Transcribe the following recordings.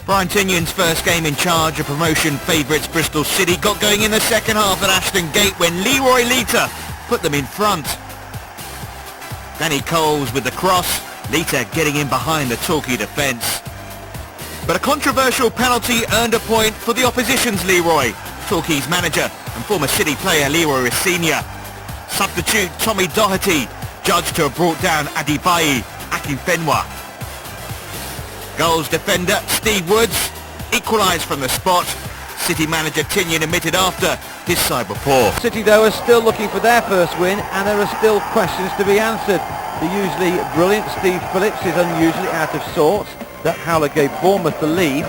Brian Tignon's first game in charge of promotion favourites Bristol City got going in the second half at Ashton Gate when Leroy Lita put them in front. Danny Coles with the cross, Lita getting in behind the Torquay defence. But a controversial penalty earned a point for the opposition's Leroy. Torquay's manager and former City player Leroy Senior. Substitute Tommy Doherty judged to have brought down Adibayi Akinfenwa. Goals defender Steve Woods equalised from the spot. City manager Tignon admitted after his side were poor. City though are still looking for their first win, and there are still questions to be answered. The usually brilliant Steve Phillips is unusually out of sorts. That howler gave Bournemouth the lead.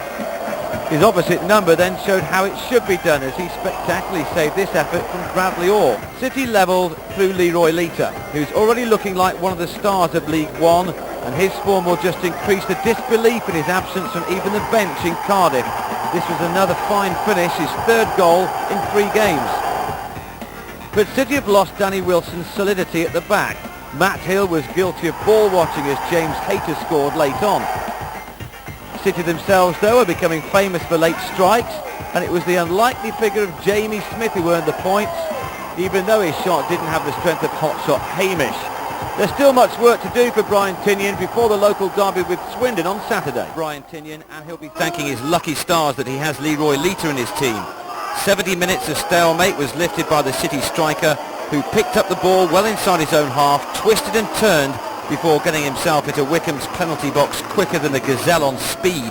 His opposite number then showed how it should be done as he spectacularly saved this effort from Bradley Orr. City levelled through Leroy Lita, who's already looking like one of the stars of League One, and his form will just increase the disbelief in his absence from even the bench in Cardiff. This was another fine finish, his third goal in 3 games. But City have lost Danny Wilson's solidity at the back. Matt Hill was guilty of ball watching as James Hayter scored late on. City themselves, though, are becoming famous for late strikes, and it was the unlikely figure of Jamie Smith who earned the points, even though his shot didn't have the strength of hotshot Hamish. There's still much work to do for Brian Tignon before the local derby with Swindon on Saturday. Brian Tignon, and he'll be thanking his lucky stars that he has Leroy Lita in his team. 70 minutes of stalemate was lifted by the City striker, who picked up the ball well inside his own half, twisted and turned, before getting himself into Wycombe's penalty box quicker than a gazelle on speed.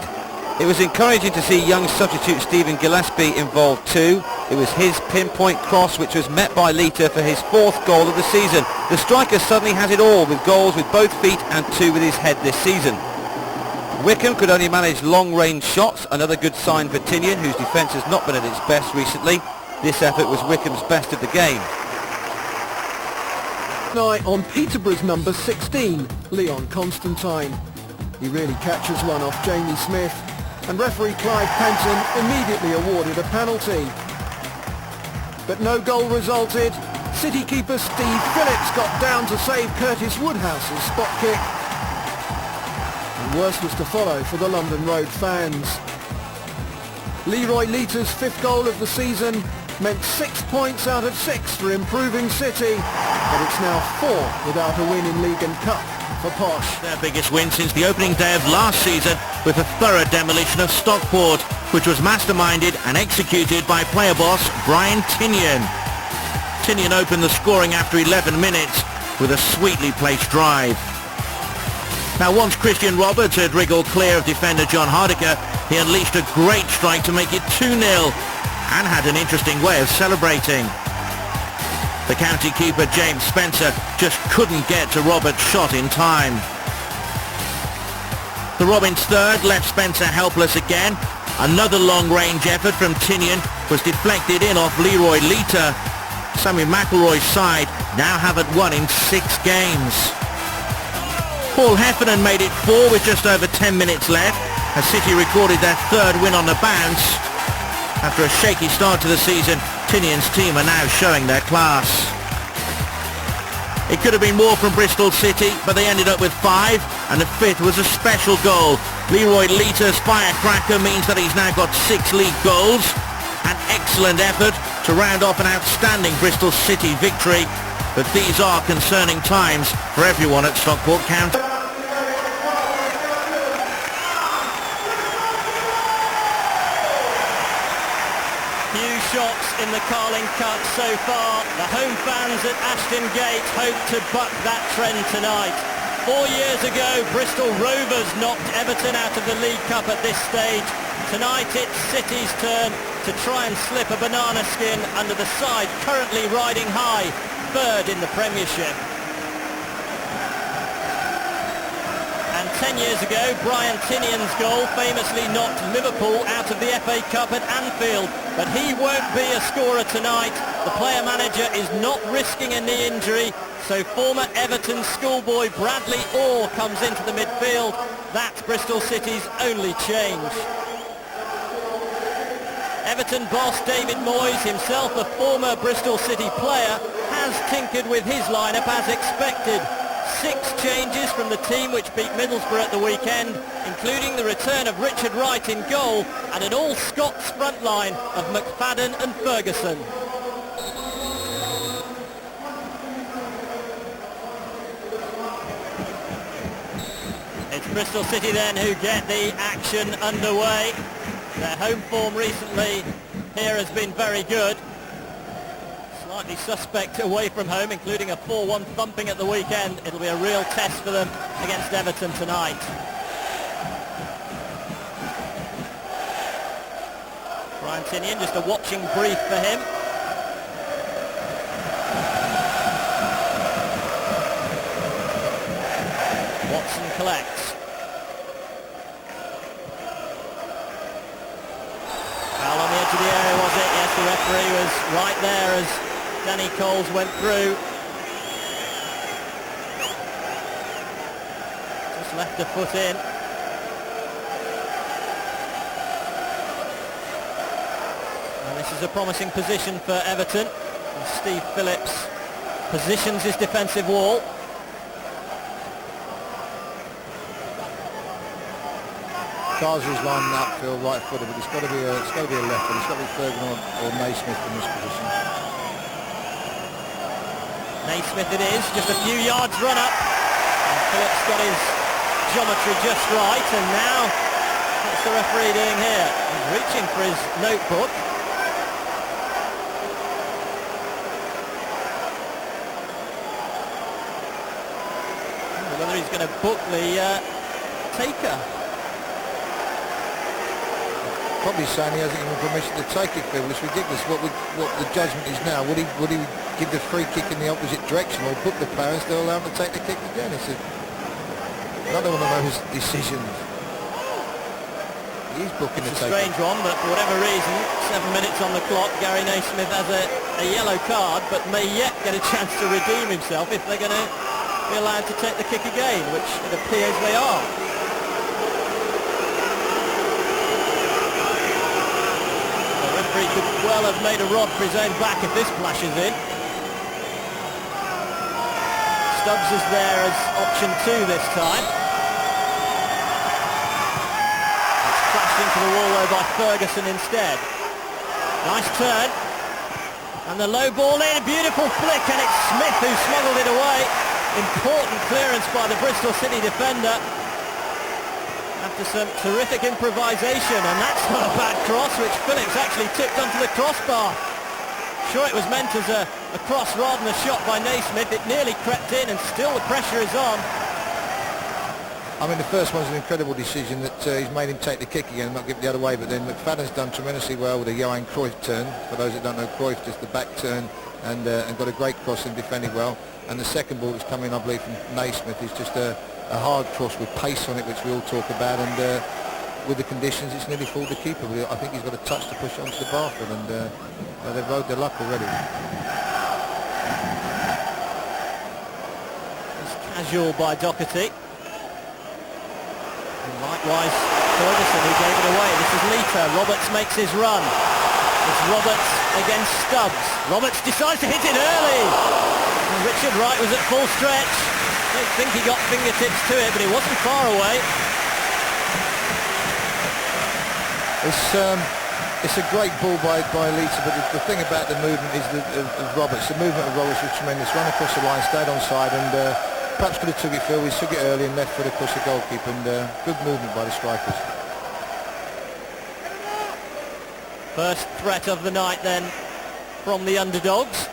It was encouraging to see young substitute Stephen Gillespie involved too. It was his pinpoint cross which was met by Lita for his 4th goal of the season. The striker suddenly has it all, with goals with both feet and 2 with his head this season. Wycombe could only manage long-range shots, another good sign for Tignon, whose defence has not been at its best recently. This effort was Wycombe's best of the game. Eye on Peterborough's number 16, Leon Constantine. He really catches one off Jamie Smith, and referee Clive Penton immediately awarded a penalty. But no goal resulted. City keeper Steve Phillips got down to save Curtis Woodhouse's spot kick. And worse was to follow for the London Road fans. Leroy Lita's 5th goal of the season meant 6 points out of 6 for improving City, but it's now 4 without a win in League and Cup for Posh. Their biggest win since the opening day of last season, with a thorough demolition of Stockport, which was masterminded and executed by player boss Brian Tignon. Tignon opened the scoring after 11 minutes with a sweetly placed drive. Now once Christian Roberts had wriggled clear of defender John Hardiker, he unleashed a great strike to make it 2-0 and had an interesting way of celebrating. The county keeper James Spencer just couldn't get to Roberts' shot in time. The Robins' third left Spencer helpless again. Another long-range effort from Tignon was deflected in off Leroy Lita. Sammy McElroy's side now haven't won in 6 games. Paul Heffernan made it 4 with just over 10 minutes left as City recorded their 3rd win on the bounce. After a shaky start to the season, Tignon's team are now showing their class. It could have been more from Bristol City, but they ended up with 5, and the 5th was a special goal. Leroy Lita's firecracker means that he's now got 6 league goals. An excellent effort to round off an outstanding Bristol City victory, but these are concerning times for everyone at Stockport County. Shots in the Carling Cup so far. The home fans at Ashton Gate hope to buck that trend tonight. 4 years ago, Bristol Rovers knocked Everton out of the League Cup at this stage. Tonight it's City's turn to try and slip a banana skin under the side currently riding high, 3rd in the Premiership. And 10 years ago, Brian Tignon's goal famously knocked Liverpool out of the FA Cup at Anfield. But he won't be a scorer tonight. The player manager is not risking a knee injury, so former Everton schoolboy Bradley Orr comes into the midfield. That's Bristol City's only change. Everton boss David Moyes, himself a former Bristol City player, has tinkered with his lineup as expected. 6 changes from the team which beat Middlesbrough at the weekend, including the return of Richard Wright in goal and an all-Scots front line of McFadden and Ferguson. It's Bristol City then who get the action underway. Their home form recently here has been very good. Slightly suspect away from home, including a 4-1 thumping at the weekend. It'll be a real test for them against Everton tonight. Brian Tinian, just a watching brief for him. Watson collects. Foul on the edge of the area, was it? Yes, the referee was right there as Danny Coles went through. Just left a foot in. And this is a promising position for Everton. And Steve Phillips positions his defensive wall. Karsey's lining up upfield right footer, but it's got to be a left foot. It's got to be Ferguson or Naismith in this position. Naismith it is, just a few yards run up. And Phillips got his geometry just right, and now what's the referee doing here? He's reaching for his notebook. Whether he's going to book the taker. Probably saying he hasn't even permission to take it, Phil. It's ridiculous what the judgment is now. Would he give the free kick in the opposite direction or book the player and still allow him to take the kick again? It's another one of those decisions. He's booking the take. It's a strange one, but for whatever reason, 7 minutes on the clock, Gary Naismith has a yellow card, but may yet get a chance to redeem himself if they're going to be allowed to take the kick again, which it appears they are. He could well have made a rod for his own back if this flashes in. Stubbs is there as option 2 this time. It's crashed into the wall though by Ferguson instead. Nice turn. And the low ball in, beautiful flick, and it's Smith who smuggled it away. Important clearance by the Bristol City defender. After some terrific improvisation, and that's not a bad cross, which Phillips actually tipped onto the crossbar. Sure, it was meant as a cross rather than a shot by Naismith. It nearly crept in, and still the pressure is on. I mean, the first one's an incredible decision that he's made him take the kick again and not give it the other way, but then McFadden's done tremendously well with a Johan Cruyff turn. For those that don't know, Cruyff just the back turn and got a great cross and defended well. And the second ball that's come in, I believe, from Naismith is just a hard cross with pace on it, which we all talk about, and with the conditions it's nearly fooled the keeper. I think he's got a touch to push it onto the Barford, and they've rode their luck already. It's casual by Doherty. And likewise Ferguson, who gave it away. This is Lita. Roberts makes his run. It's Roberts against Stubbs. Roberts decides to hit it early. And Richard Wright was at full stretch. I don't think he got fingertips to it, but he wasn't far away. It's a great ball by Lita, but the thing about the movement is of Roberts. The movement of Roberts was tremendous. Ran across the line, stayed on side, and perhaps could have took it, Phil. He took it early and left foot across the goalkeeper, and good movement by the strikers. First threat of the night then from the underdogs.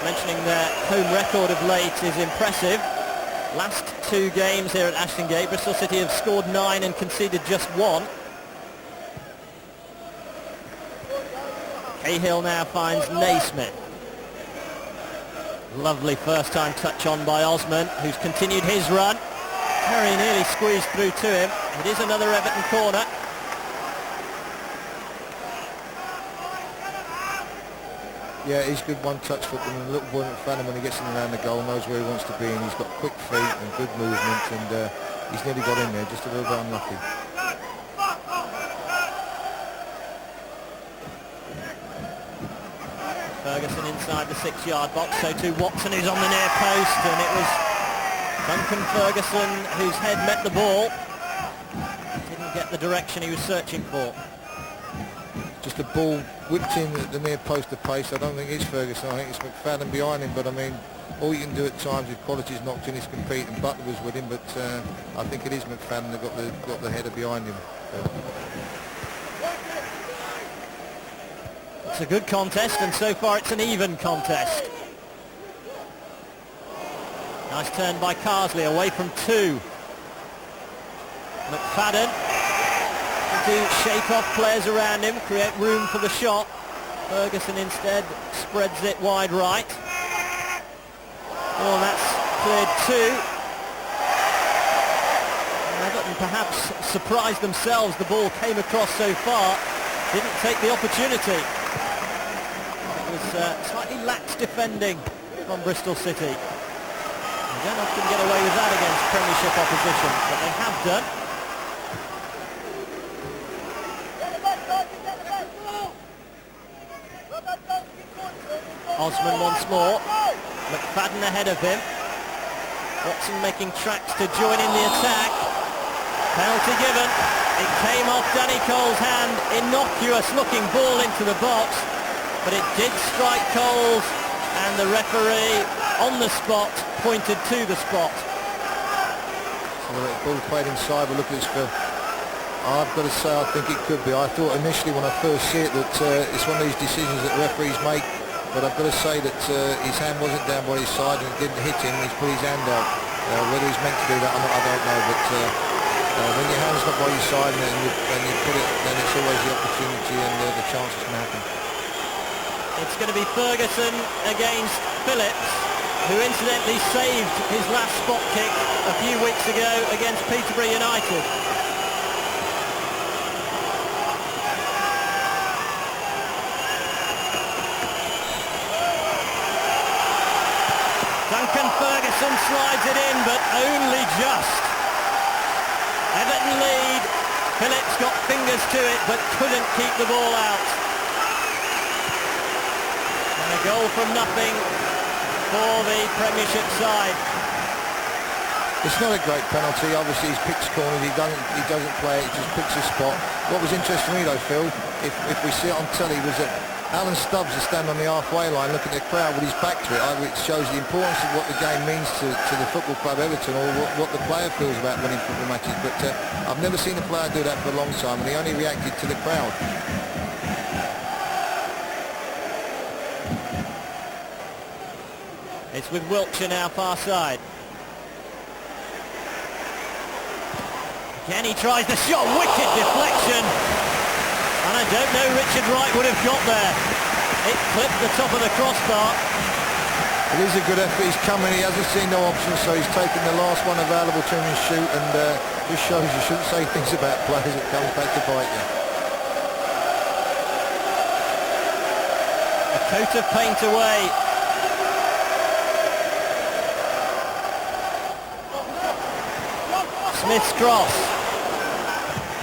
Mentioning their home record of late is impressive. Last 2 games here at Ashton Gate, Bristol City have scored 9 and conceded just 1. Cahill now finds Naismith. Lovely first time touch on by Osman, who's continued his run. Very nearly squeezed through to him. It is another Everton corner. Yeah, he's good one-touch football, and a little boy McFadden, when he gets in around the goal, knows where he wants to be, and he's got quick feet and good movement, and he's nearly got in there, just a little bit unlucky. Ferguson inside the 6-yard box, so too Watson, who's on the near post, and it was Duncan Ferguson whose head met the ball. Didn't get the direction he was searching for. Just a ball whipped in at the near post of pace. I don't think it's Ferguson, I think it's McFadden behind him, but I mean, all you can do at times if quality's knocked in is compete, and Butler was with him, but I think it is McFadden that got the header behind him. It's a good contest, and so far it's an even contest. Nice turn by Carsley, away from 2. McFadden to shake off players around him, create room for the shot. Ferguson instead spreads it wide right. Oh, that's cleared 2. Everton perhaps surprised themselves. The ball came across so far, didn't take the opportunity. It was slightly lax defending from Bristol City. They don't often get away with that against Premiership opposition, but they have done. Osman once more. McFadden ahead of him. Watson making tracks to join in the attack. Penalty given. It came off Danny Cole's hand. Innocuous looking ball into the box, but it did strike Coles, and the referee on the spot pointed to the spot. So the ball played inside. We'll look at this for... I've got to say, I think it could be. I thought initially when I first see it that it's one of these decisions that referees make, but I've got to say that his hand wasn't down by his side and it didn't hit him. He's put his hand out. Whether he's meant to do that or not, I don't know, but when your hand's not by your side and you put it, then it's always the opportunity and the chances can happen. It's going to be Ferguson against Phillips, who incidentally saved his last spot kick a few weeks ago against Peterborough United. Duncan Ferguson slides it in, but only just. Everton lead. Phillips got fingers to it, but couldn't keep the ball out. And a goal from nothing for the Premiership side. It's not a great penalty. Obviously, he's picked corners. He doesn't play it. He just picks a spot. What was interesting to me, though, Phil, if we see it on telly, was that Alan Stubbs is standing on the halfway line looking at the crowd with his back to it. It shows the importance of what the game means to the football club Everton, or what the player feels about winning football matches. But I've never seen a player do that for a long time, and he only reacted to the crowd. It's with Wiltshire now, far side. Again he tries the shot, wicked deflection. And I don't know Richard Wright would have got there. It clipped the top of the crossbar. It is a good effort. He's coming, he hasn't seen no options, so he's taken the last one available to him and shoot, and just shows you shouldn't say things about players that comes back to bite you. A coat of paint away. Smith's cross.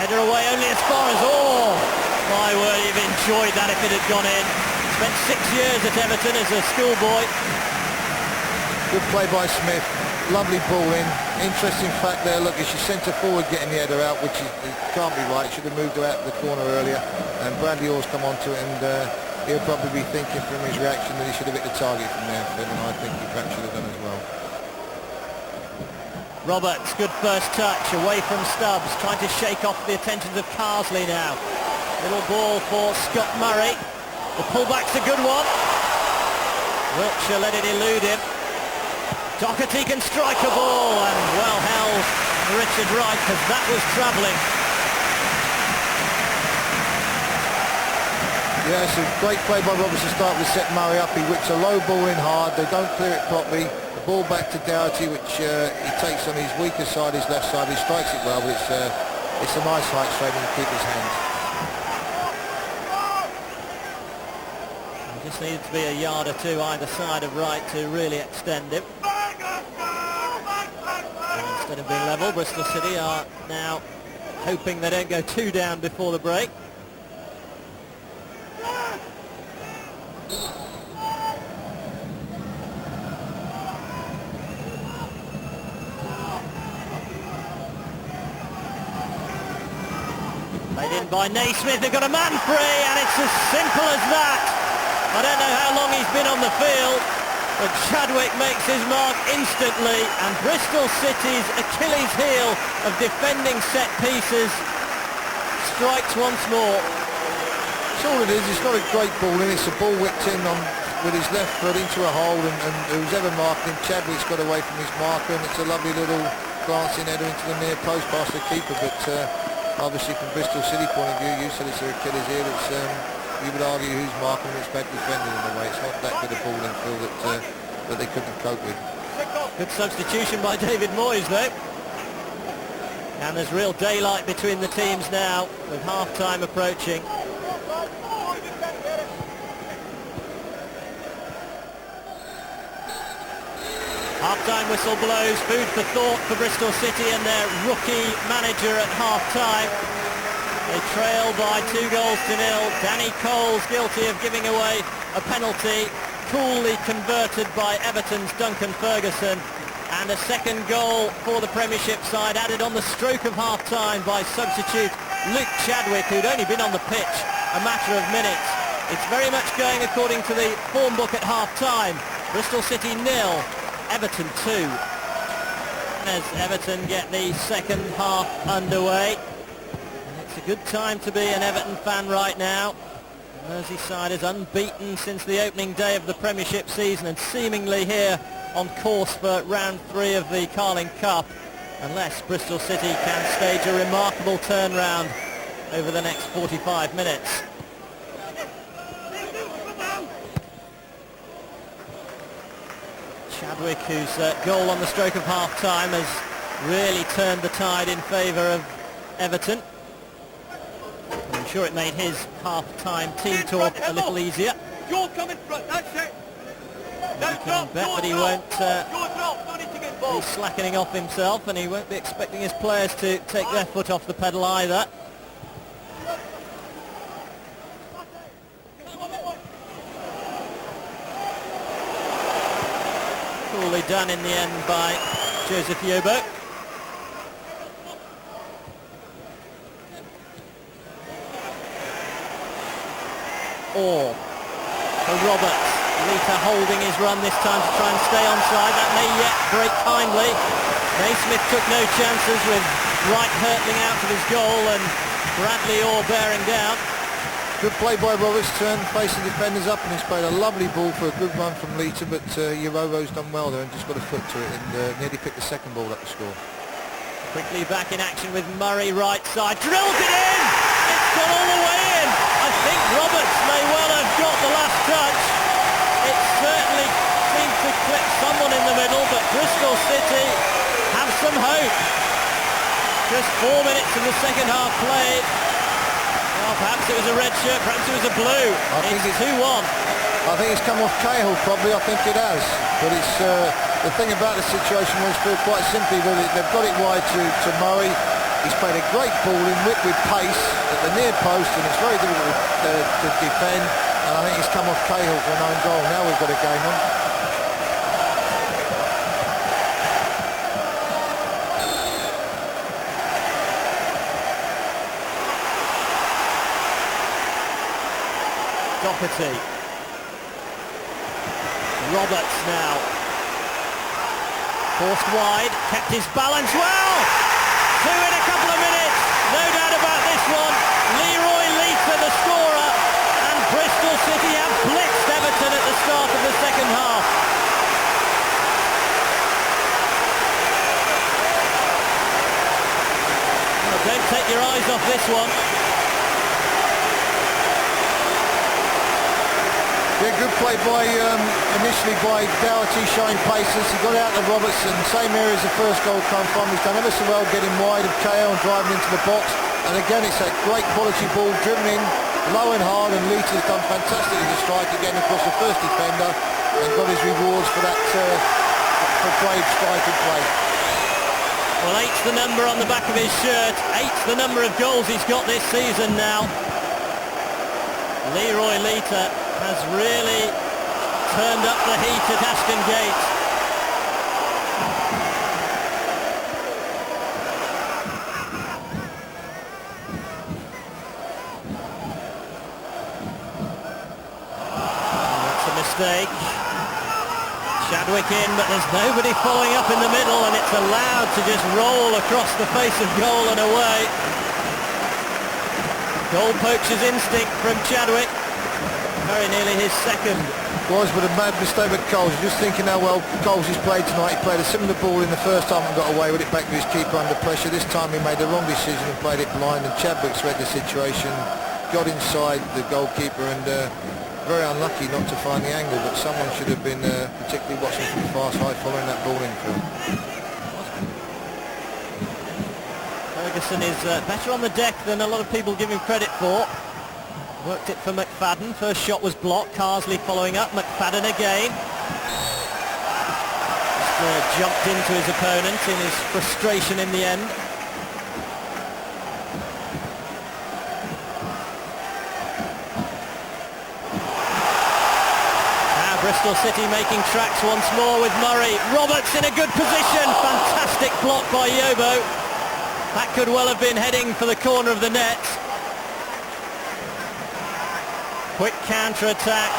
Header away only as far as... Oh, my word, you've enjoyed that if it had gone in. Spent 6 years at Everton as a schoolboy. Good play by Smith. Lovely ball in. Interesting fact there, look, it's your centre forward getting the header out, which it can't be right. Should have moved her out to the corner earlier. And Bradley Orr's come onto it, and he'll probably be thinking from his reaction that he should have hit the target from there, Phil, and I think he perhaps should have done as well. Roberts, good first touch, away from Stubbs, trying to shake off the attentions of Carsley now. Little ball for Scott Murray. The pullback's a good one. Wiltshire let it elude him. Doherty can strike a ball, and well held Richard Wright, because that was travelling. Yeah, it's a great play by Roberts to start with, set Murray up. He whips a low ball in hard. They don't clear it properly. The ball back to Doherty, which he takes on his weaker side, his left side. He strikes it well, but it's a nice height straight in the keeper's hands. Just needed to be a yard or two either side of Wright to really extend him. And instead of being level, Bristol City are now hoping they don't go 2 down before the break. in by Naismith. They've got a man free, and it's as simple as that. I don't know how long he's been on the field, but Chadwick makes his mark instantly, and Bristol City's Achilles heel of defending set pieces strikes once more. That's all it is. It's not a great ball in. It's a ball whipped in on with his left foot into a hole, and who's ever marking him, Chadwick's got away from his marker, and it's a lovely little glancing header into the near post past the keeper. But obviously from Bristol City point of view, you said it's their Achilles heel. It's you would argue who's marking him, it's bad defending in a way. It's not that good a ball in field that they couldn't cope with. Good substitution by David Moyes though. And there's real daylight between the teams now, with half-time approaching. Half-time whistle blows, food for thought for Bristol City and their rookie manager at half-time. They trail by 2-0. Danny Cole's guilty of giving away a penalty, coolly converted by Everton's Duncan Ferguson. And a second goal for the Premiership side added on the stroke of half-time by substitute Luke Chadwick, who'd only been on the pitch a matter of minutes. It's very much going according to the form book at half-time. Bristol City 0, Everton 2. As Everton get the second half underway. And it's a good time to be an Everton fan right now. Merseyside is unbeaten since the opening day of the Premiership season and seemingly here on course for round 3 of the Carling Cup, unless Bristol City can stage a remarkable turnaround over the next 45 minutes. Chadwick, whose goal on the stroke of half-time has really turned the tide in favour of Everton. I'm sure it made his half-time team talk a little easier. You're coming front, that's it. You can bet that he won't be slackening off himself, and he won't be expecting his players to take their foot off the pedal either. Coolly done in the end by Joseph Yobo. Or for Roberts. Lita holding his run this time to try and stay onside. That may yet break kindly. Naismith took no chances with Wright hurtling out of his goal and Bradley Orr bearing down. Good play by Roberts, facing defenders up, and he's played a lovely ball for a good run from Lita, but Yorovo's done well there and just got a foot to it and nearly picked the second ball up to score. Quickly back in action with Murray right side. Drilled it in! It's gone all the way in! I think Roberts may well have got the last touch. It certainly seemed to clip someone in the middle, but Bristol City have some hope. Just 4 minutes of the second half played. Well, perhaps it was a red shirt, perhaps it was a blue. It's 2-1. I think it's come off Cahill probably, I think it has. But it's the thing about the situation was quite simply that they've got it wide to Murray. He's played a great ball in with pace at the near post, and it's very difficult to defend. And I think he's come off Cahill for an own goal. Now we've got a game on. Doherty. Roberts now. Forced wide, kept his balance well. 2 in a couple of minutes. No doubt about this one. Leroy Lita, the scorer. And Bristol City have blitzed Everton at the start of the second half. Well, don't take your eyes off this one. Yeah, good play by initially by Doherty, showing paces. He got out of Robertson, same area as the first goal come from. He's done ever so well getting wide of Cahill and driving into the box. And again, it's a great quality ball driven in low and hard, and Lita's done fantastically to strike again across the first defender and got his rewards for that for brave striking play. Well, 8's the number on the back of his shirt. 8's the number of goals he's got this season now. Leroy Lita has really turned up the heat at Ashton Gate. Chadwick in, but there's nobody following up in the middle, and it's allowed to just roll across the face of goal and away. Goal poacher's instinct from Chadwick. Very nearly his second. Was but a mad mistake with Coles. Just thinking how well Coles has played tonight. He played a similar ball in the first time and got away with it back to his keeper under pressure. This time he made the wrong decision and played it blind, and Chadwick's read the situation, got inside the goalkeeper, and very unlucky not to find the angle, but someone should have been particularly watching from fast high following that ball in for him. Ferguson is better on the deck than a lot of people give him credit for. Worked it for McFadden. First shot was blocked. Carsley following up. McFadden again. Just jumped into his opponent in his frustration in the end. Now Bristol City making tracks once more with Murray. Roberts in a good position. Fantastic block by Yobo. That could well have been heading for the corner of the net. Quick counter-attack,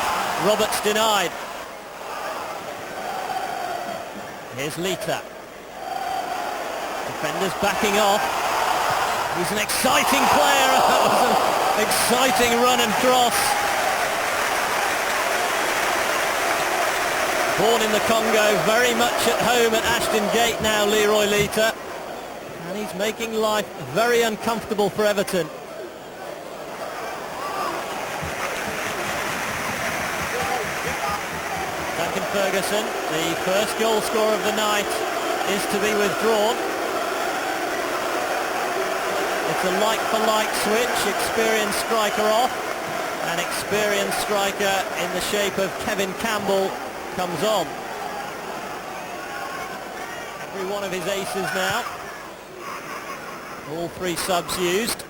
Roberts denied. Here's Lita. Defenders backing off. He's an exciting player. That was an exciting run and cross. Born in the Congo, very much at home at Ashton Gate now, Leroy Lita. And he's making life very uncomfortable for Everton. Ferguson, the first goal scorer of the night, is to be withdrawn. It's a like-for-like switch. Experienced striker off, and experienced striker in the shape of Kevin Campbell comes on. Every one of his aces now. All three subs used.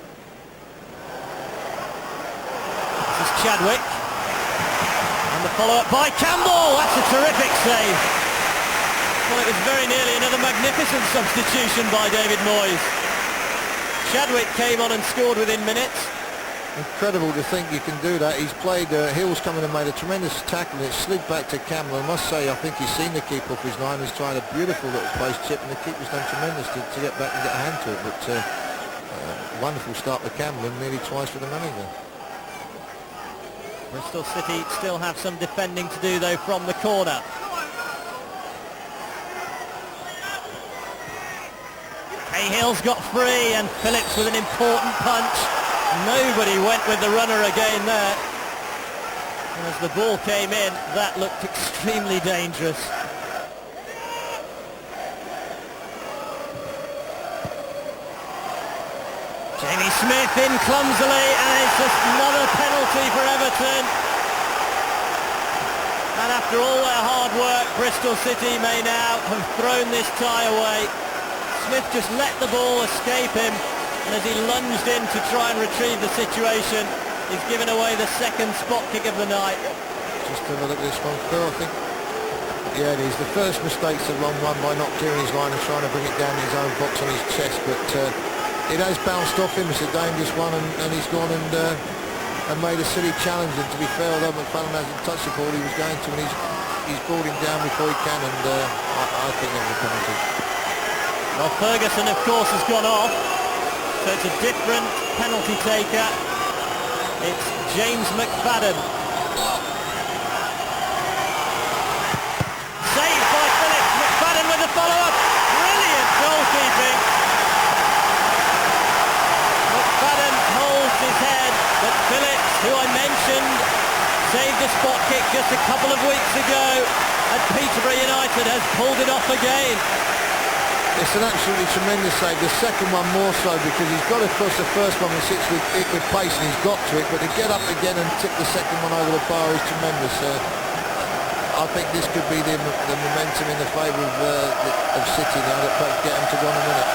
This is Chadwick. The follow-up by Campbell. That's a terrific save. Well, it was very nearly another magnificent substitution by David Moyes. Chadwick came on and scored within minutes. Incredible to think you can do that. He's played, Hill's come in and made a tremendous tackle, and it slid back to Campbell. I must say, I think he's seen the keeper off his line. He's tried a beautiful little place chip, and the keeper's done tremendous to get back and get a hand to it. But wonderful start with Campbell, and nearly twice for the manager. Bristol City still have some defending to do though from the corner. Cahill's got free, and Phillips with an important punch. Nobody went with the runner again there. And as the ball came in, that looked extremely dangerous. Jamie Smith in clumsily, and it's just another penalty for Everton. And after all their hard work, Bristol City may now have thrown this tie away. Smith just let the ball escape him, and as he lunged in to try and retrieve the situation, he's given away the second spot kick of the night. Just have a look at this one, Phil. I think, yeah, it is. The first mistake's the wrong one by not clearing his line and trying to bring it down in his own box on his chest, but it has bounced off him. It's a dangerous one, and he's gone and made a silly challenge. And to be fair, although McFadden hasn't touched the ball, he was going to, and he's brought him down before he can, and I think that was a penalty. Well, Ferguson, of course, has gone off, so it's a different penalty taker. It's James McFadden. Saved by Phillips. McFadden with the follow-up. Brilliant goalkeeping. McFadden holds his head, but Phillips, who I mentioned, saved a spot kick just a couple of weeks ago at Peterborough United, has pulled it off again. It's an absolutely tremendous save. The second one more so, because he's got across the first one and sits with pace, and he's got to it, but to get up again and tip the second one over the bar is tremendous. I think this could be the momentum in the favour of City now, that perhaps get them to go on and win it.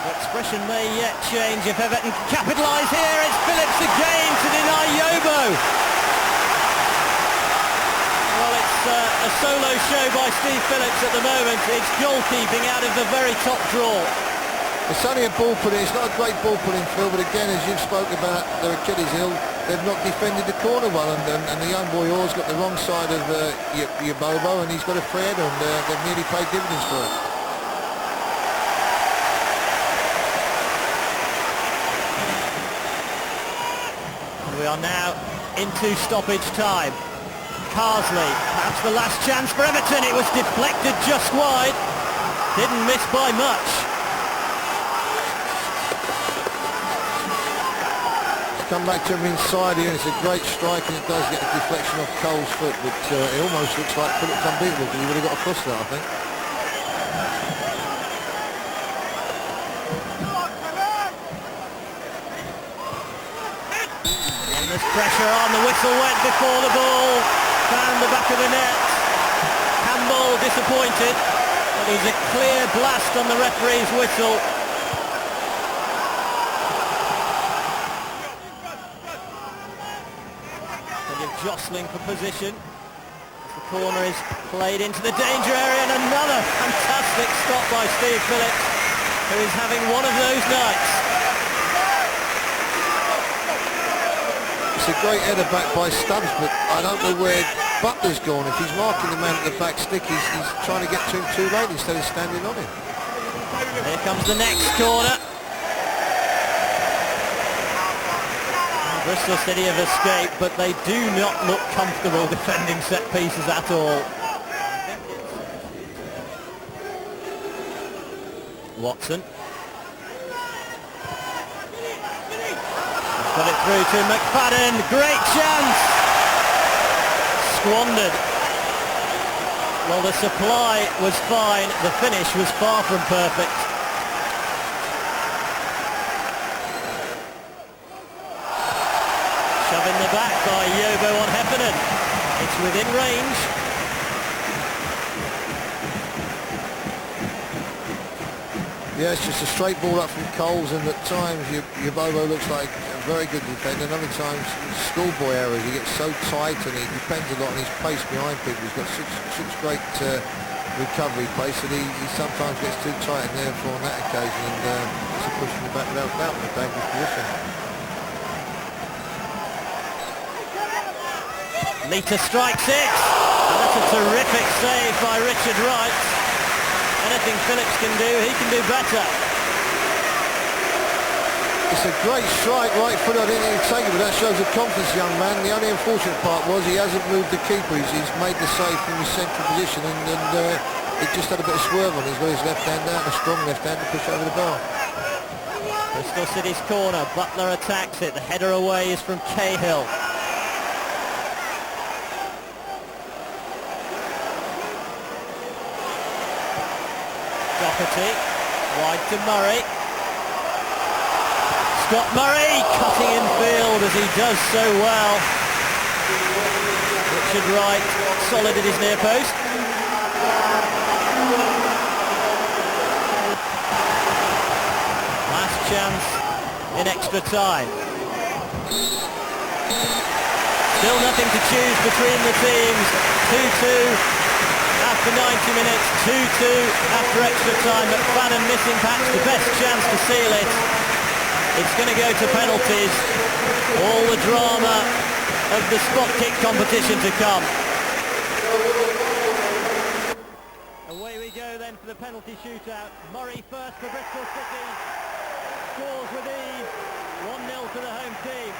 The expression may yet change if Everton capitalise here. It's Phillips again to deny Yobo. Well, it's a solo show by Steve Phillips at the moment. It's goalkeeping out of the very top drawer. It's only a ball putting. It's not a great ball putting, Phil, but again, as you've spoke about their Achilles heel, they've not defended the corner well, and the young boy Orr's got the wrong side of Bobo, and he's got a free header, and they've nearly paid dividends for it. We are now into stoppage time. Carsley, perhaps the last chance for Everton. It was deflected just wide. Didn't miss by much. It's come back to him inside here, and it's a great strike, and it does get a deflection off Cole's foot, but it almost looks like Phillips unbeatable, because he would have got across that, I think. There's pressure on, the whistle went before the ball, found the back of the net. Campbell disappointed, but there's a clear blast on the referee's whistle. And you're jostling for position. As the corner is played into the danger area, and another fantastic stop by Steve Phillips, who is having one of those nights. It's a great header back by Stubbs, but I don't know where Butler's gone. If he's marking the man at the back stick, he's trying to get to him too late instead of standing on him. Here comes the next corner. Bristol City have escaped, but they do not look comfortable defending set pieces at all. Watson. Got it through to McFadden. Great chance. Squandered. Well, the supply was fine. The finish was far from perfect. Shove in the back by Yobo on Heffernan. It's within range. Yeah, it's just a straight ball up from Coles, and at times Bobo looks like a very good defender, and other times schoolboy errors. He gets so tight, and he depends a lot on his pace behind people. He's got such great recovery pace that he sometimes gets too tight, and therefore on that occasion, and it's pushing the back without doubt in a dangerous position. Lita strikes it, and that's a terrific save by Richard Wright. Anything Phillips can do, he can do better. It's a great strike, right foot. I didn't even take it, but that shows the confidence, young man. The only unfortunate part was he hasn't moved the keeper. He's made the save from his central position, and it just had a bit of swerve on. He's got his left hand out, a strong left hand to push over the bar. Bristol City's corner, Butler attacks it. The header away is from Cahill. Doherty, wide to Murray. Scott Murray cutting in field as he does so well. Richard Wright solid at his near post. Last chance in extra time. Still nothing to choose between the teams. 2-2 after 90 minutes, 2-2 after extra time. McFadden missing perhaps the best chance to seal it. It's going to go to penalties. All the drama of the spot kick competition to come. Away we go then for the penalty shootout. Murray first for Bristol City. Scores with ease. 1-0 to the home team.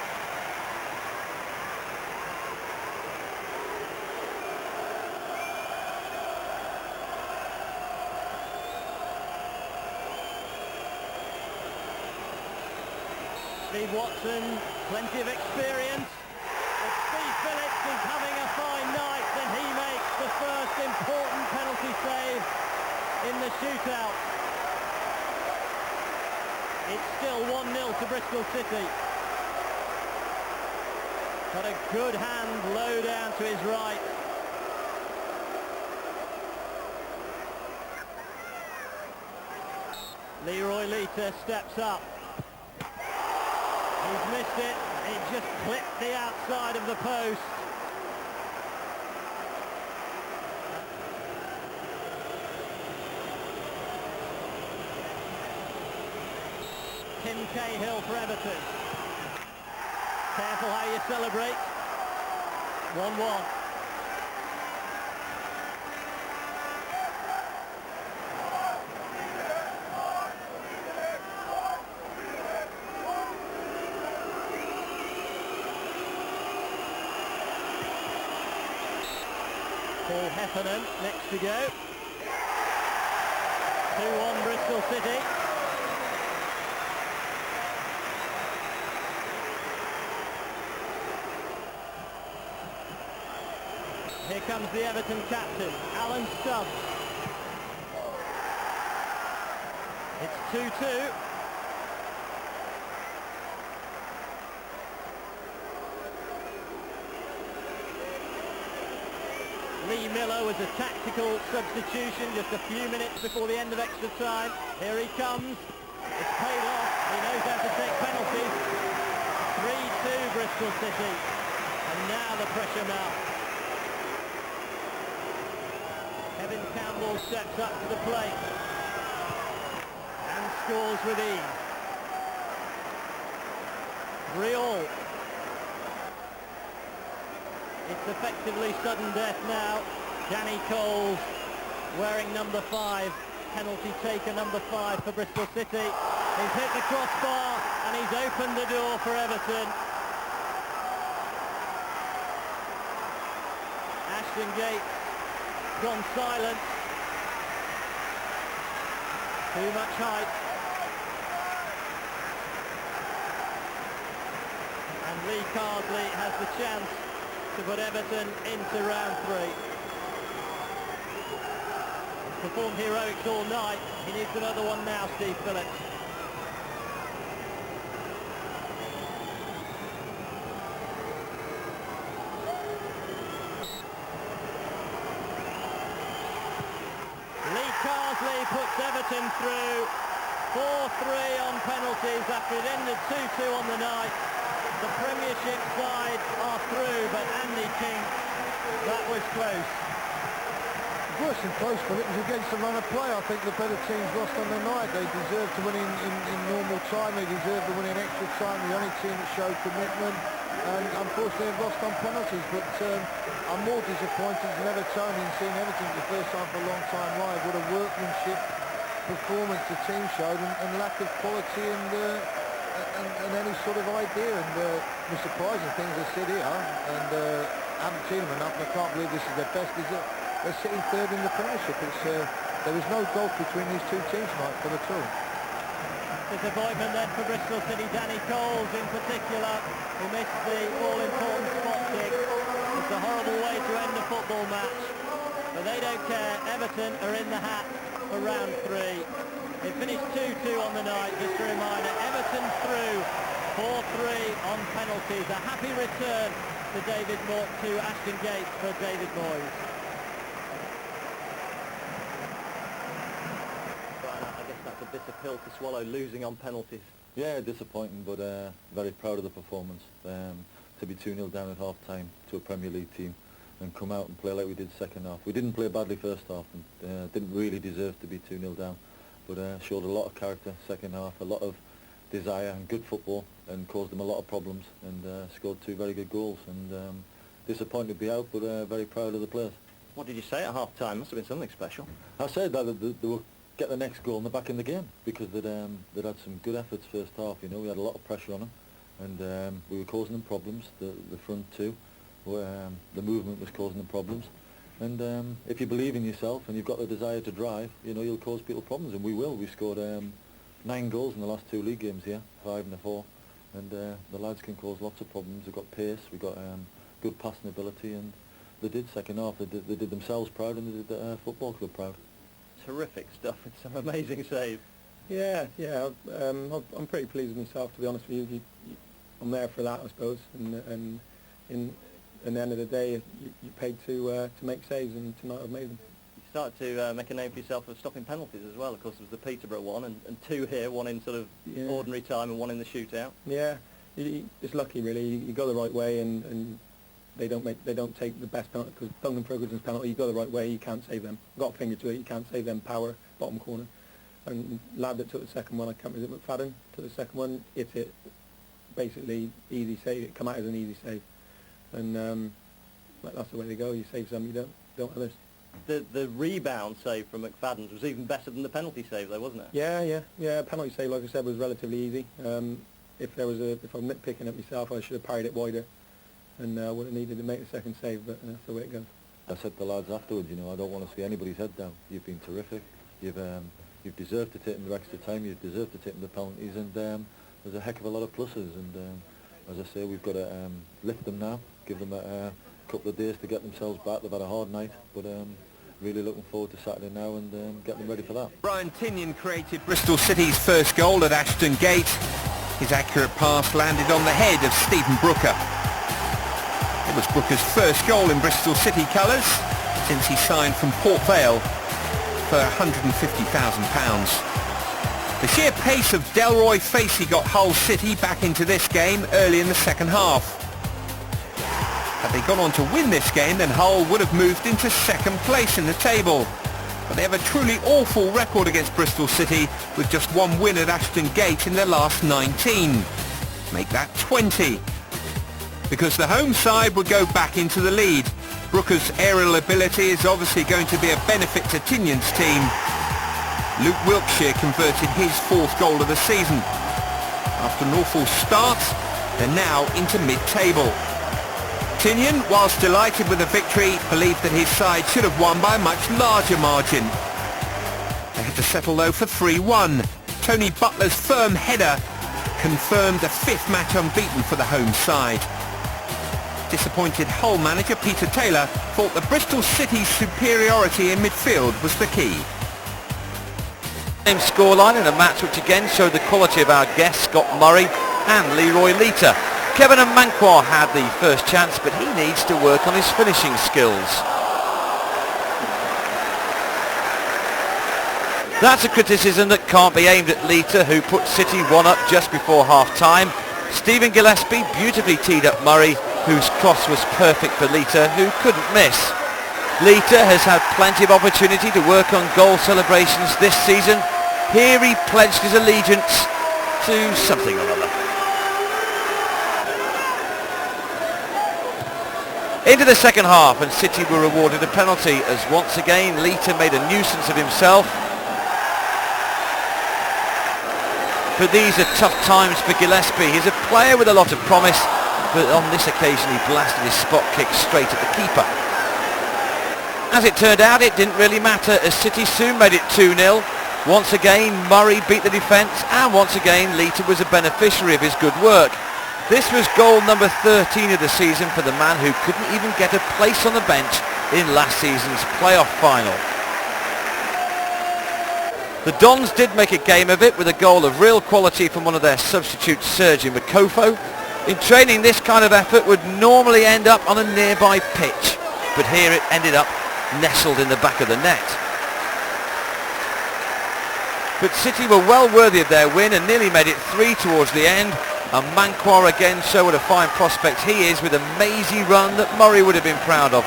Steve Watson, plenty of experience. If Steve Phillips is having a fine night, then he makes the first important penalty save in the shootout. It's still 1-0 to Bristol City. Got a good hand low down to his right. Leroy Lita steps up. He's missed it. It just clipped the outside of the post. Tim Cahill for Everton. Careful how you celebrate. 1-1. Paul Heffernan next to go. 2-1 Bristol City. Here comes the Everton captain, Alan Stubbs. It's 2-2. Lee Miller was a tactical substitution just a few minutes before the end of extra time. Here he comes. It's paid off. He knows how to take penalties. 3-2 Bristol City. And now the pressure mounts. Kevin Campbell steps up to the plate and scores with ease. 3-all. It's effectively sudden death now. Danny Coles wearing number 5, penalty taker number 5 for Bristol City. He's hit the crossbar and he's opened the door for Everton. Ashton Gates gone silent. Too much height. And Lee Carsley has the chance to put Everton into round 3. Performed heroics all night. He needs another one now, Steve Phillips. Lee Carsley puts Everton through. 4-3 on penalties after it ended 2-2 on the night. The Premiership side are through, but Andy King, that was close. Worse than close, but it was against the run of play. I think the better teams lost on the night. They deserved to win in normal time. They deserved to win in extra time. The only team that showed commitment, and unfortunately they've lost on penalties. But I'm more disappointed than Evertonian seeing Everton for the first time for a long time live. What a workmanship performance the team showed, and lack of quality and any sort of idea. And the surprising things I sit here and haven't seen them enough, and I can't believe this is their best, is that they're sitting third in the Premiership. There was no gulf between these two teams tonight for at all. Disappointment then for Bristol City. Danny Coles in particular, who missed the all-important spot kick. It's a horrible way to end a football match, but they don't care. Everton are in the hat for round 3. It finished 2-2 on the night. Just a reminder, Everton through 4-3 on penalties. A happy return to Ashton Gates for David Moyes. I guess that's a bitter pill to swallow, losing on penalties. Yeah, disappointing, but very proud of the performance. To be 2-0 down at half-time to a Premier League team and come out and play like we did second half. We didn't play badly first half and didn't really deserve to be 2-0 down, but showed a lot of character second half, a lot of desire and good football, and caused them a lot of problems, and scored 2 very good goals. And disappointed to be out, but very proud of the players. What did you say at half-time? Must have been something special. I said that they will get the next goal and they're back in the game, because they'd had some good efforts first half. You know, we had a lot of pressure on them, and we were causing them problems. The front two, where the movement was causing them problems. And if you believe in yourself and you've got the desire to drive, you know, you'll cause people problems, and we will. We scored 9 goals in the last 2 league games here, 5 and 4, and the lads can cause lots of problems. We've got pace, we've got good passing ability, and they did second half. They did themselves proud, and they did the football club proud. Terrific stuff. It's some amazing save. Yeah. I'm pretty pleased with myself, to be honest with you. I'm there for that, I suppose. And in the end of the day, you're paid to make saves, and tonight I've made them. You started to make a name for yourself of stopping penalties as well. Of course, there was the Peterborough one, and 2 here, 1 in sort of ordinary time and 1 in the shootout. Yeah, it's lucky really. You go the right way, and they don't take the best penalty, because Duncan Ferguson's penalty, you go the right way, you can't save them. Got a finger to it, you can't save them. Power, bottom corner. And lad that took the second one, I can't remember, McFadden took the second one, hit it basically easy save. It come out as an easy save, and that's the way they go. You save some, you don't others. The rebound save from McFadden's was even better than the penalty save, though, wasn't it? Yeah. Penalty save, like I said, was relatively easy. If I'm nitpicking at myself, I should have parried it wider, and would have needed to make the second save. But that's the way it goes. I said to the lads afterwards, you know, I don't want to see anybody's head down. You've been terrific. You've deserved to take them the extra time. You've deserved to take them the penalties, and there's a heck of a lot of pluses. And as I say, we've got to lift them now, give them a couple of days to get themselves back. They've had a hard night, but really looking forward to Saturday now and get them ready for that. Brian Tinian created Bristol City's first goal at Ashton Gate. His accurate pass landed on the head of Stephen Brooker. It was Brooker's first goal in Bristol City colours since he signed from Port Vale for £150,000. The sheer pace of Delroy Facey got Hull City back into this game early in the second half. Had they gone on to win this game, then Hull would have moved into second place in the table. But they have a truly awful record against Bristol City with just one win at Ashton Gate in their last 19. Make that 20. Because the home side would go back into the lead. Brooker's aerial ability is obviously going to be a benefit to Tinian's team. Luke Wiltshire converted his fourth goal of the season. After an awful start, they're now into mid-table. Tinian, whilst delighted with the victory, believed that his side should have won by a much larger margin. They had to settle though for 3-1. Tony Butler's firm header confirmed a fifth match unbeaten for the home side. Disappointed Hull manager Peter Taylor thought that Bristol City's superiority in midfield was the key. Same scoreline in a match which again showed the quality of our guests Scott Murray and Leroy Lita. Kevin and Manquar had the first chance, but he needs to work on his finishing skills. That's a criticism that can't be aimed at Lita, who put City one up just before half-time. Stephen Gillespie beautifully teed up Murray, whose cross was perfect for Lita, who couldn't miss. Lita has had plenty of opportunity to work on goal celebrations this season. Here he pledged his allegiance to something or other. Into the second half, and City were awarded a penalty as once again Lita made a nuisance of himself. But these are tough times for Gillespie. He's a player with a lot of promise, but on this occasion he blasted his spot kick straight at the keeper. As it turned out, it didn't really matter, as City soon made it 2-0. Once again Murray beat the defence, and once again Lita was a beneficiary of his good work. This was goal number 13 of the season for the man who couldn't even get a place on the bench in last season's playoff final. The Dons did make a game of it with a goal of real quality from one of their substitutes, Sergio Makofo. In training, this kind of effort would normally end up on a nearby pitch, but here it ended up nestled in the back of the net. But City were well worthy of their win and nearly made it 3 towards the end. And Manquar again showed what a fine prospect he is with a mazy run that Murray would have been proud of.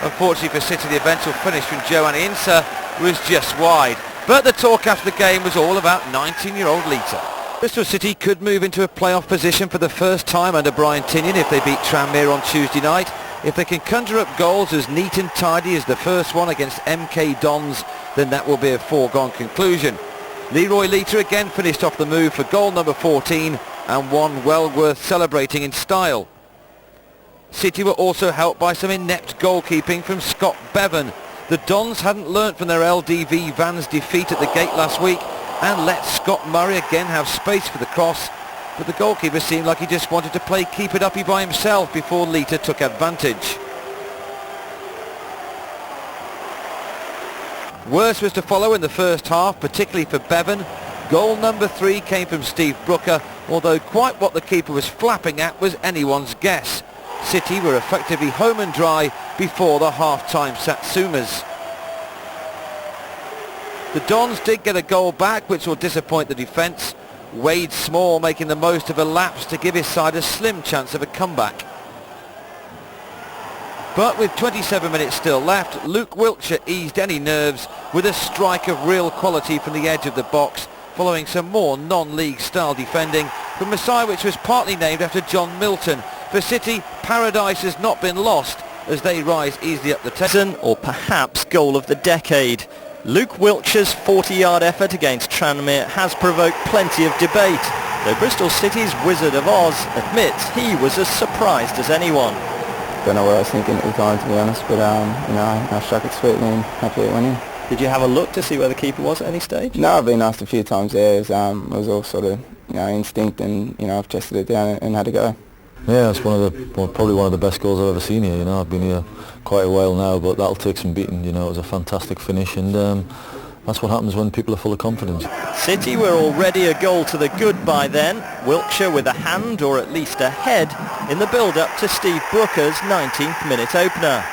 Unfortunately for City, the eventual finish from Joanny Insa was just wide. But the talk after the game was all about 19-year-old Lita. Bristol City could move into a playoff position for the first time under Brian Tinian if they beat Tranmere on Tuesday night. If they can conjure up goals as neat and tidy as the first one against MK Dons, then that will be a foregone conclusion. Leroy Lita again finished off the move for goal number 14, and one well worth celebrating in style. City were also helped by some inept goalkeeping from Scott Bevan. The Dons hadn't learnt from their LDV Vans defeat at the Gate last week and let Scott Murray again have space for the cross, but the goalkeeper seemed like he just wanted to play keep it uppy by himself before Lita took advantage. Worse was to follow in the first half, particularly for Bevan. Goal number 3 came from Steve Brooker, although quite what the keeper was flapping at was anyone's guess. City were effectively home and dry before the half-time Satsumas. The Dons did get a goal back, which will disappoint the defence. Wade Small making the most of a lapse to give his side a slim chance of a comeback. But with 27 minutes still left, Luke Wiltshire eased any nerves with a strike of real quality from the edge of the box, following some more non-league style defending, from a side which was partly named after John Milton. For City, paradise has not been lost as they rise easily up the table. Or perhaps goal of the decade. Luke Wilkshire's 40-yard effort against Tranmere has provoked plenty of debate, though Bristol City's Wizard of Oz admits he was as surprised as anyone. Don't know what I was thinking at the time, to be honest, but I struck it sweetly and happy it went in. Did you have a look to see where the keeper was at any stage? No, I've been asked a few times there. It was all sort of instinct, and I've chested it down and had to go. Yeah, it's probably one of the best goals I've ever seen here. I've been here quite a while now, but that'll take some beating. It was a fantastic finish, and that's what happens when people are full of confidence. City were already a goal to the good by then. Wilkshire with a hand, or at least a head, in the build-up to Steve Brooker's 19th minute opener.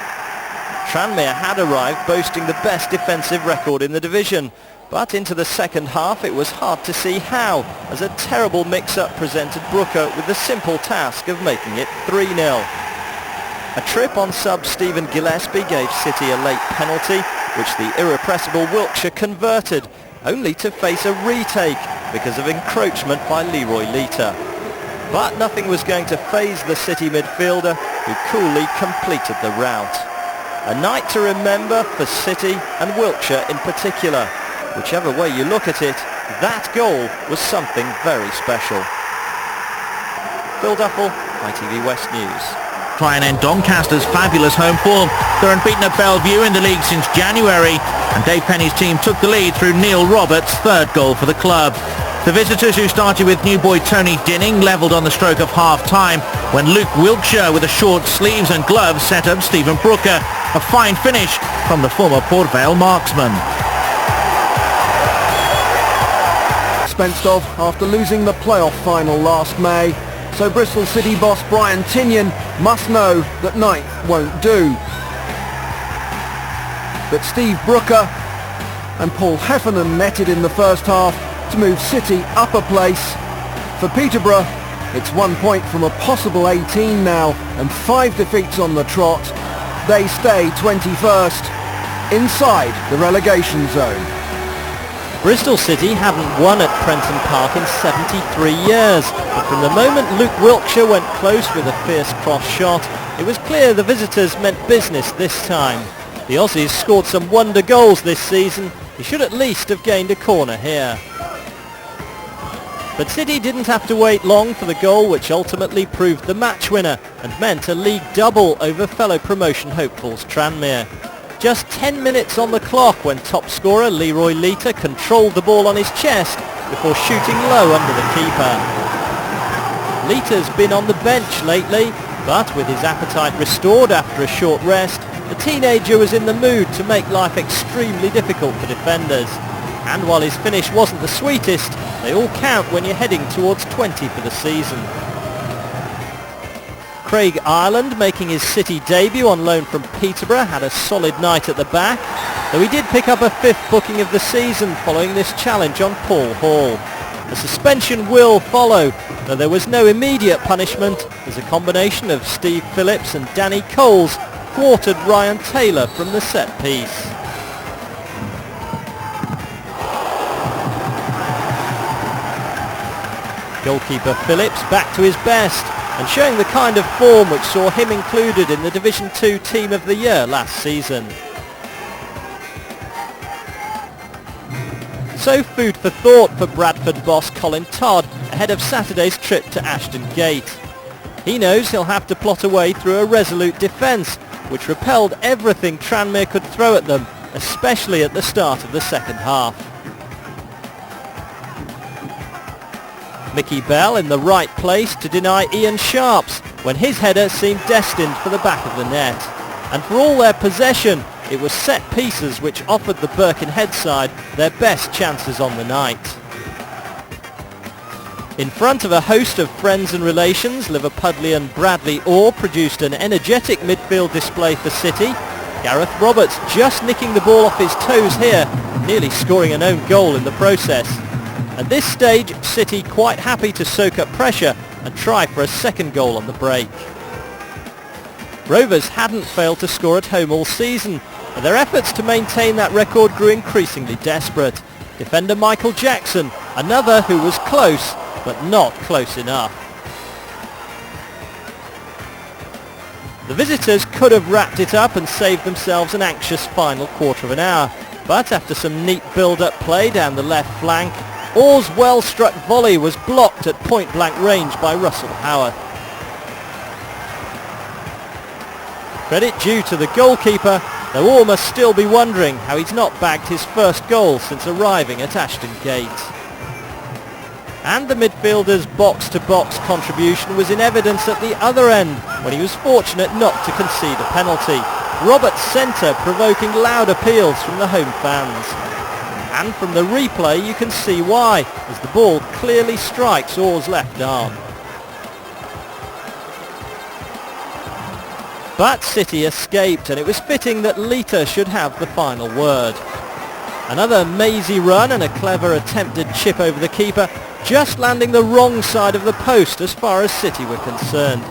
Tranmere had arrived boasting the best defensive record in the division, but into the second half it was hard to see how, as a terrible mix-up presented Brooker with the simple task of making it 3-0. A trip on sub Stephen Gillespie gave City a late penalty, which the irrepressible Wilkshire converted, only to face a retake because of encroachment by Leroy Lita. But nothing was going to faze the City midfielder, who coolly completed the rout. A night to remember for City and Wilkshire in particular. Whichever way you look at it, that goal was something very special. Phil Duffel, ITV West News. Try and end Doncaster's fabulous home form. They're unbeaten at Bellevue in the league since January, and Dave Penny's team took the lead through Neil Roberts' third goal for the club. The visitors, who started with new boy Tony Dinning, levelled on the stroke of half-time when Luke Wilkshire with the short sleeves and gloves set up Stephen Brooker. A fine finish from the former Port Vale marksman. Dispensed of after losing the playoff final last May. So Bristol City boss Brian Tinian must know that 9th won't do. But Steve Brooker and Paul Heffernan netted in the first half to move City up a place. For Peterborough, it's 1 point from a possible 18 now, and 5 defeats on the trot. They stay 21st, inside the relegation zone. Bristol City haven't won at Prenton Park in 73 years, but from the moment Luke Wilkshire went close with a fierce cross shot, it was clear the visitors meant business this time. The Aussies scored some wonder goals this season. He should at least have gained a corner here. But City didn't have to wait long for the goal, which ultimately proved the match winner and meant a league double over fellow promotion hopefuls Tranmere. Just 10 minutes on the clock when top scorer Leroy Lita controlled the ball on his chest before shooting low under the keeper. Lita's been on the bench lately, but with his appetite restored after a short rest, the teenager was in the mood to make life extremely difficult for defenders. And while his finish wasn't the sweetest, they all count when you're heading towards 20 for the season. Craig Ireland, making his City debut on loan from Peterborough, had a solid night at the back, though he did pick up a 5th booking of the season following this challenge on Paul Hall. A suspension will follow, though there was no immediate punishment, as a combination of Steve Phillips and Danny Coles thwarted Ryan Taylor from the set piece. Goalkeeper Phillips back to his best and showing the kind of form which saw him included in the Division 2 Team of the Year last season. So food for thought for Bradford boss Colin Todd ahead of Saturday's trip to Ashton Gate. He knows he'll have to plot a way through a resolute defence which repelled everything Tranmere could throw at them, especially at the start of the second half. Mickey Bell in the right place to deny Ian Sharps when his header seemed destined for the back of the net. And for all their possession, it was set pieces which offered the Birkenhead side their best chances on the night. In front of a host of friends and relations, Liverpudlian Bradley Orr produced an energetic midfield display for City. Gareth Roberts just nicking the ball off his toes here, nearly scoring an own goal in the process. At this stage, City quite happy to soak up pressure and try for a second goal on the break. Rovers hadn't failed to score at home all season, but their efforts to maintain that record grew increasingly desperate. Defender Michael Jackson, another who was close, but not close enough. The visitors could have wrapped it up and saved themselves an anxious final quarter of an hour, but after some neat build-up play down the left flank, Orr's well-struck volley was blocked at point-blank range by Russell Howarth. Credit due to the goalkeeper, though Orr must still be wondering how he's not bagged his first goal since arriving at Ashton Gate. And the midfielder's box-to-box contribution was in evidence at the other end when he was fortunate not to concede a penalty. Robert Centre provoking loud appeals from the home fans. And from the replay you can see why, as the ball clearly strikes Orr's left arm. But City escaped, and it was fitting that Lita should have the final word. Another mazy run and a clever attempted chip over the keeper, just landing the wrong side of the post as far as City were concerned.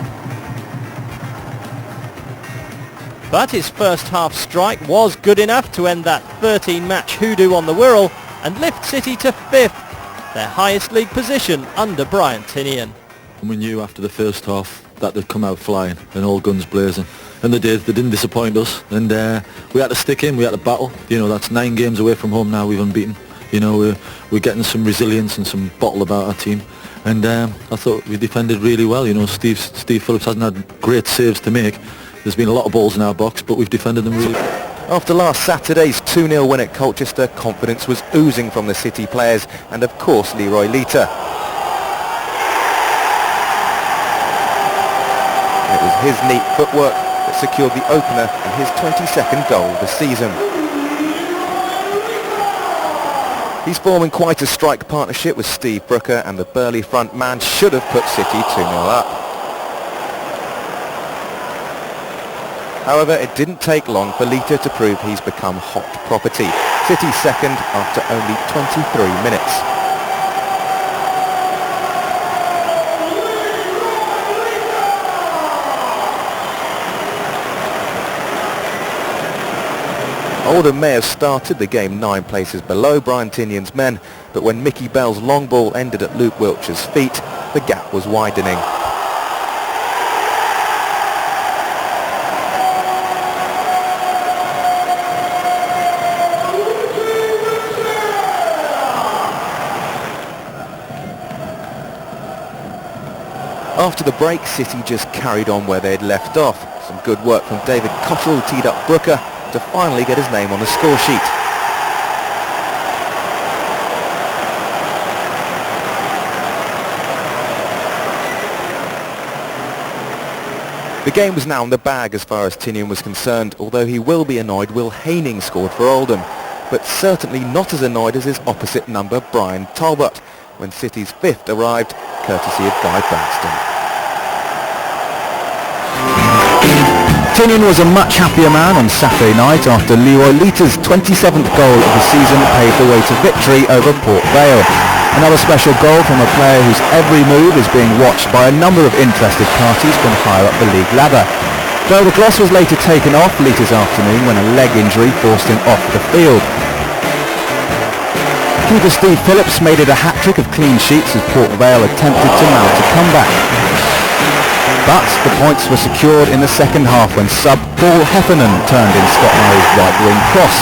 But his first half strike was good enough to end that 13-match hoodoo on the Wirral and lift City to 5th, their highest league position under Brian Tinian. And we knew after the first half that they'd come out flying and all guns blazing. And they did. They didn't disappoint us. And we had to stick in. We had to battle. You know, that's 9 games away from home now. We've unbeaten. You know, we're getting some resilience and some bottle about our team. And I thought we defended really well. You know, Steve Phillips hasn't had great saves to make. There's been a lot of balls in our box, but we've defended them really well. After last Saturday's 2-0 win at Colchester, confidence was oozing from the City players and of course Leroy Lita. It was his neat footwork that secured the opener and his 22nd goal of the season. He's forming quite a strike partnership with Steve Brooker, and the burly front man should have put City 2-0 up. However, it didn't take long for Lita to prove he's become hot property. City's second after only 23 minutes. Oldham may have started the game 9 places below Brian Tinian's men, but when Mickey Bell's long ball ended at Luke Wiltshire's feet, the gap was widening. After the break, City just carried on where they'd left off. Some good work from David Cotterill teed up Brooker to finally get his name on the score sheet. The game was now in the bag as far as Tinian was concerned, although he will be annoyed Will Haining scored for Oldham, but certainly not as annoyed as his opposite number Brian Talbot, when City's 5th arrived, courtesy of Guy Branston. Tinian was a much happier man on Saturday night after Leroy Lita's 27th goal of the season paved the way to victory over Port Vale. Another special goal from a player whose every move is being watched by a number of interested parties from higher up the league ladder. Though the gloss was later taken off Lita's afternoon when a leg injury forced him off the field. Keeper Steve Phillips made it a hat-trick of clean sheets as Port Vale attempted to mount a comeback. But the points were secured in the second half when sub Paul Heffernan turned in Scott Murray's right wing cross.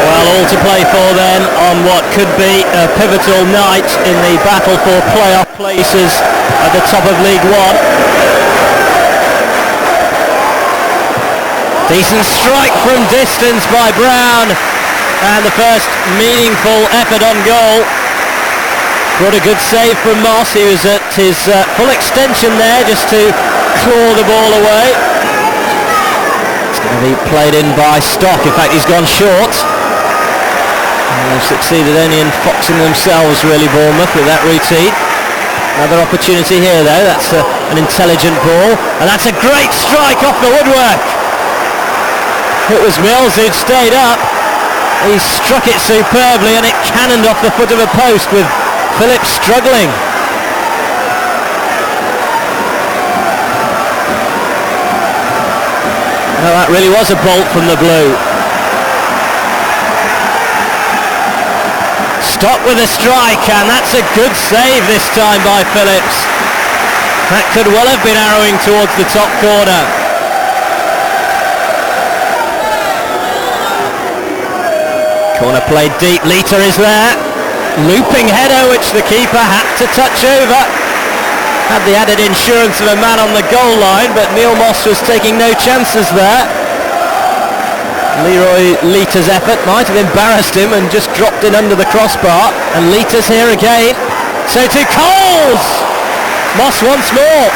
Well, all to play for then on what could be a pivotal night in the battle for playoff places at the top of League One. Decent strike from distance by Brown, and the first meaningful effort on goal. What a good save from Moss. He was at his full extension there just to claw the ball away. It's going to be played in by Stock. In fact, he's gone short. And they've succeeded only in foxing themselves, really, Bournemouth, with that routine. Another opportunity here, though. That's an intelligent ball. And that's a great strike off the woodwork. It was Mills who'd stayed up. He struck it superbly and it cannoned off the foot of a post with Phillips struggling. No, that really was a bolt from the blue. Stock with a strike, and that's a good save this time by Phillips. That could well have been arrowing towards the top corner. Corner played deep, Lita is there. Looping header which the keeper had to touch over. Had the added insurance of a man on the goal line, but Neil Moss was taking no chances there. Leroy Lita's effort might have embarrassed him and just dropped in under the crossbar. And Lita's here again. So to Coles! Moss once more.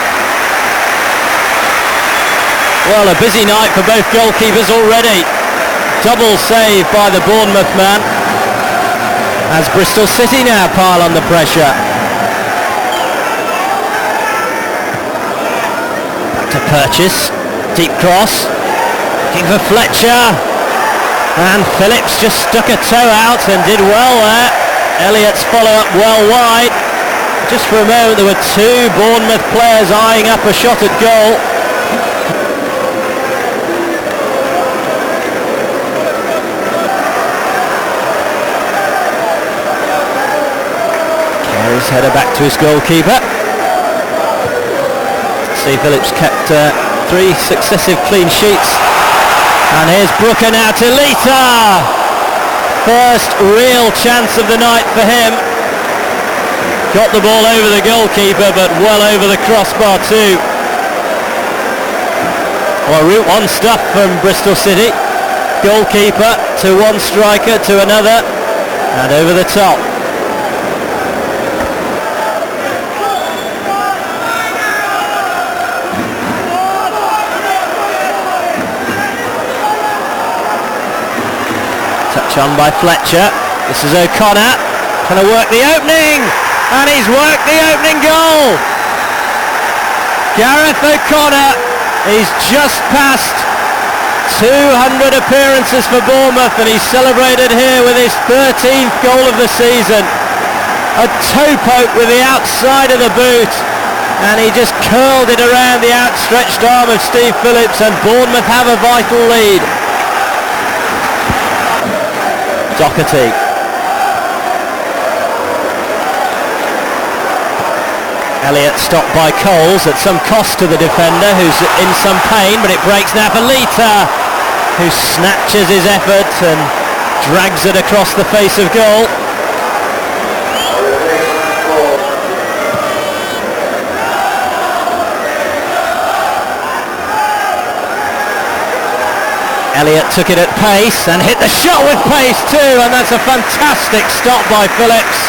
Well, a busy night for both goalkeepers already. Double save by the Bournemouth man. As Bristol City now pile on the pressure. Back to Purchase. Deep cross. Looking for Fletcher. And Phillips just stuck a toe out and did well there. Elliott's follow-up well wide. Just for a moment there were two Bournemouth players eyeing up a shot at goal. Carries header back to his goalkeeper. See, Phillips kept 3 successive clean sheets. And here's Brooker now to Lita. First real chance of the night for him. Got the ball over the goalkeeper, but well over the crossbar too. Well, Route 1 stuff from Bristol City. Goalkeeper to one striker to another, and over the top. Touch on by Fletcher. This is O'Connor. Trying to work the opening. And he's worked the opening goal. Gareth O'Connor. He's just passed 200 appearances for Bournemouth, and he's celebrated here with his 13th goal of the season. A toe poke with the outside of the boot, and he just curled it around the outstretched arm of Steve Phillips, and Bournemouth have a vital lead. Doherty. Elliott stopped by Coles at some cost to the defender, who's in some pain, but it breaks now for Lita, who snatches his effort and drags it across the face of goal. Elliott took it at pace and hit the shot with pace too, and that's a fantastic stop by Phillips.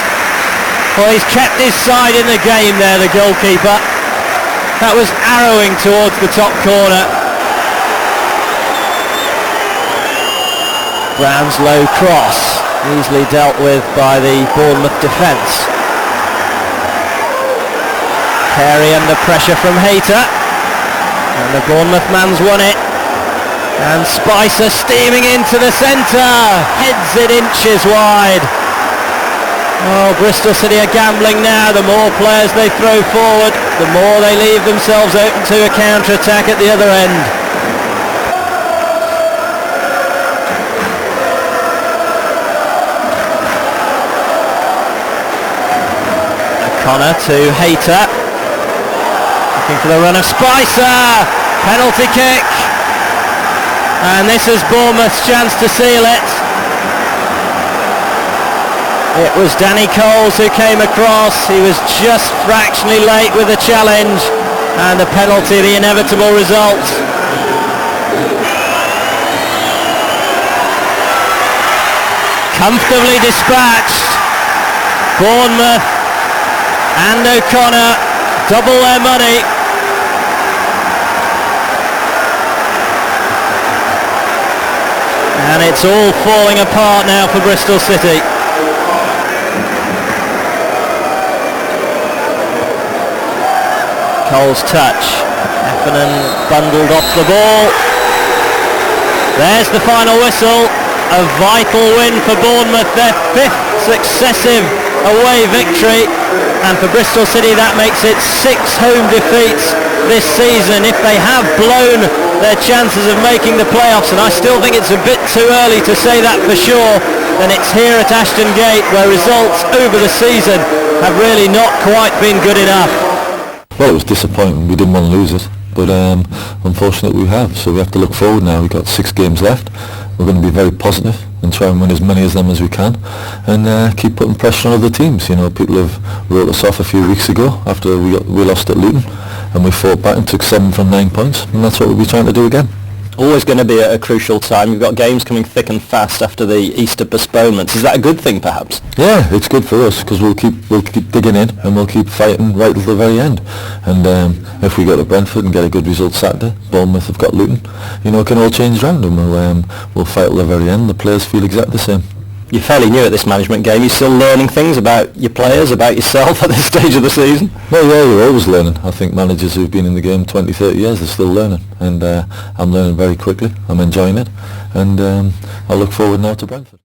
Well, he's kept his side in the game there, the goalkeeper. That was arrowing towards the top corner. Brown's low cross, easily dealt with by the Bournemouth defence. Carey under pressure from Hayter, and the Bournemouth man's won it. And Spicer steaming into the centre, heads it inches wide. Oh, Bristol City are gambling now. The more players they throw forward, the more they leave themselves open to a counter-attack at the other end. O'Connor to Hayter. Looking for the run of Spicer. Penalty kick. And this is Bournemouth's chance to seal it. It was Danny Coles who came across. He was just fractionally late with the challenge, and the penalty, the inevitable result. Comfortably dispatched. Bournemouth and O'Connor double their money. And it's all falling apart now for Bristol City. Cole's touch. Heffernan bundled off the ball. There's the final whistle. A vital win for Bournemouth, their 5th successive away victory. And for Bristol City that makes it 6 home defeats this season. If they have blown their chances of making the playoffs, and I still think it's a bit too early to say that for sure, then it's here at Ashton Gate where results over the season have really not quite been good enough. Well, it was disappointing. We didn't want to lose it, but unfortunately we have. So we have to look forward now. We've got 6 games left. We're going to be very positive and try and win as many of them as we can, and keep putting pressure on other teams. You know, people have wrote us off a few weeks ago after we lost at Luton, and we fought back and took 7 from 9 points, and that's what we'll be trying to do again. Always going to be a crucial time. You've got games coming thick and fast after the Easter postponements. Is that a good thing, perhaps? Yeah, it's good for us because we'll keep digging in and we'll keep fighting right till the very end. And if we go to Brentford and get a good result Saturday, Bournemouth have got Luton, you know, it can all change round, and we'll fight till the very end. The players feel exactly the same. You're fairly new at this management game. You're still learning things about your players, about yourself at this stage of the season? Well, yeah, you're always learning. I think managers who've been in the game 20, 30 years, they're still learning. And I'm learning very quickly. I'm enjoying it. And I look forward now to Brentford.